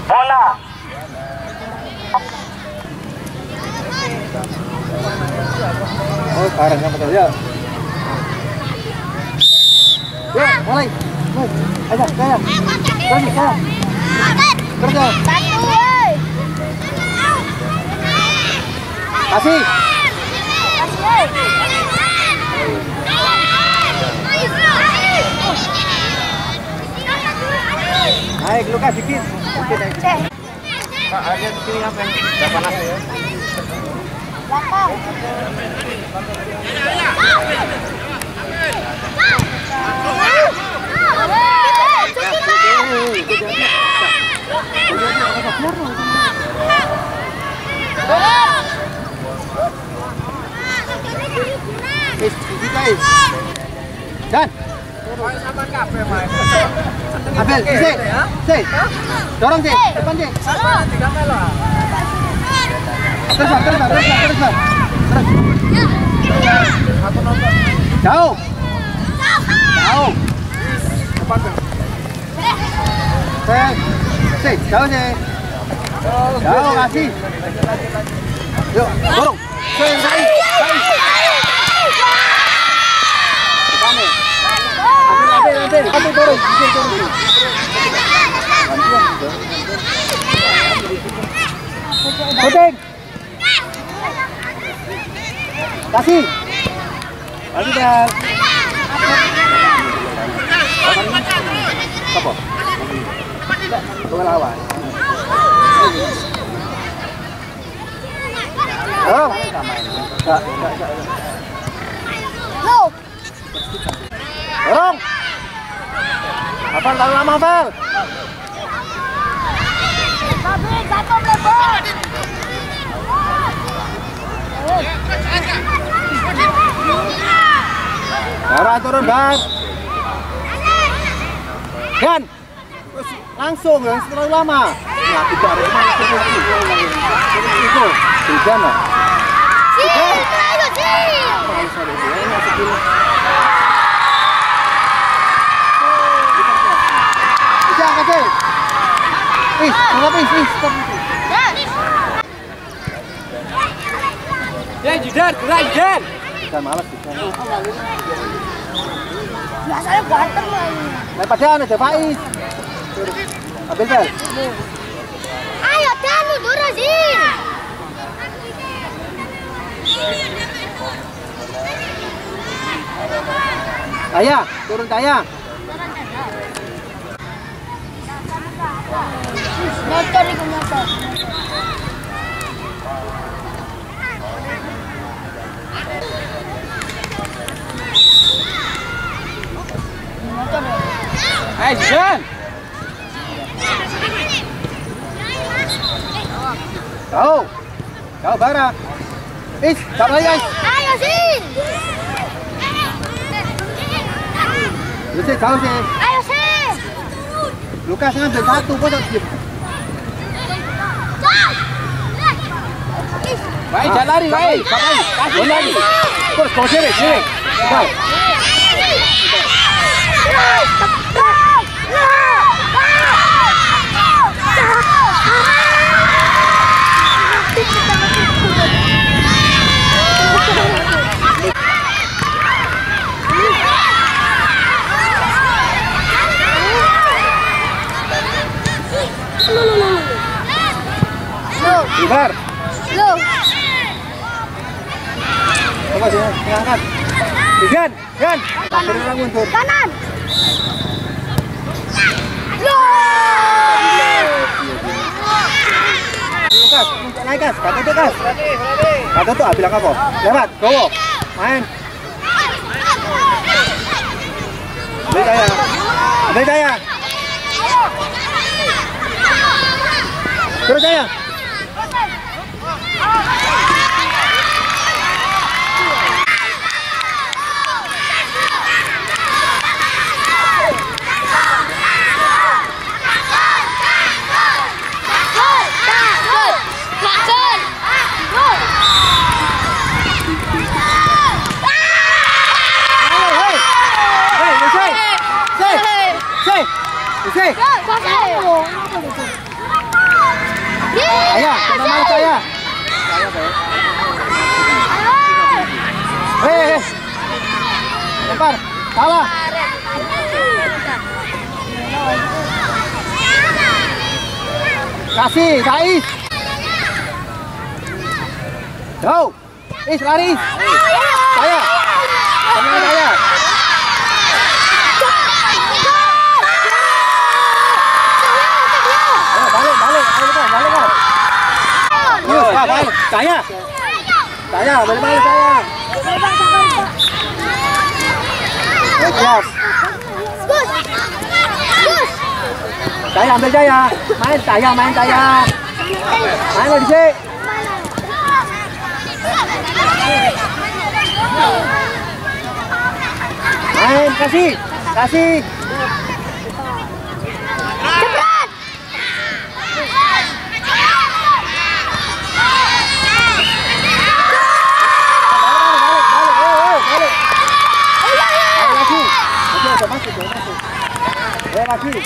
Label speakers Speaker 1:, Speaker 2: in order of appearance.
Speaker 1: Bola.
Speaker 2: Oh, parang sama betul ya. Ya, mulai. Ayo, saya. Berani, saya. Kerja.
Speaker 3: Satu, woi.
Speaker 2: Kasih. Naik, Lukas dikit. Dikit naik. Pak, ada di sini apa yang udah panas ya?
Speaker 3: Belakang.
Speaker 2: Dan
Speaker 1: Sama kafe main.
Speaker 2: Abel, si, dorong si, depan si.
Speaker 1: Sama 3 melo.
Speaker 2: Terus,
Speaker 1: Aku nonton.
Speaker 2: jauh, jauh.
Speaker 1: Depan tuh.
Speaker 2: Si, jauh si, jauh kasih. Yuk, dorong. Sai. Ambil, dorong. Puting. Kasih. Kasih dah. Apa? Tunggu lawan. Oh, enggak.
Speaker 3: Lo.
Speaker 2: Dorong. Apa terlalu lama, Bal?
Speaker 3: Babi, jatuh lebar.
Speaker 2: Darah turun, Bal. Gan. Langsung, terlalu lama. Nah, tidak ada mana itu. Tidak, nah. Stop.
Speaker 1: Ya, Jidan, gerak Jidan.
Speaker 2: Bukan malas, bukan.
Speaker 3: Biasanya berantem lagi.
Speaker 2: Lempar Dan, ada Faiz. Ambil, Bel.
Speaker 3: Ayo, Dan, lu turun sih.
Speaker 2: Taya, turun Taya.
Speaker 3: Motor itu motor. Motor.
Speaker 1: Ayo Jidan.
Speaker 2: Kau Bara. Tak lagi, guys.
Speaker 3: Ayo sih.
Speaker 2: Jauh sih.
Speaker 3: Ayo sih.
Speaker 2: Lukas ngambil satu, kok tak diem.
Speaker 1: Baik, jangan lari, baik. Kasih lagi.
Speaker 2: Terus, kau sini. Kau. Ibar.
Speaker 3: Lo.
Speaker 2: Coba sini, angkat. Gan. Beneran mundur.
Speaker 3: Kanan. Lo.
Speaker 2: Lukas, naik gas. Kata itu gas. Kata itu bilang apa? Lewat, gowo. Main. Ambil Daya. Terus Daya.
Speaker 1: Isi. Ayah, teman saya. Hei. Lempar. Salah. Kasih, Saiz. Go. Is lari. Saya. Teman saya. Balik. Yus, balik. Saya, balik saya. Siap. Saya ambil saya. Main saya. Main lo di sini. Main, kasih. Lagi.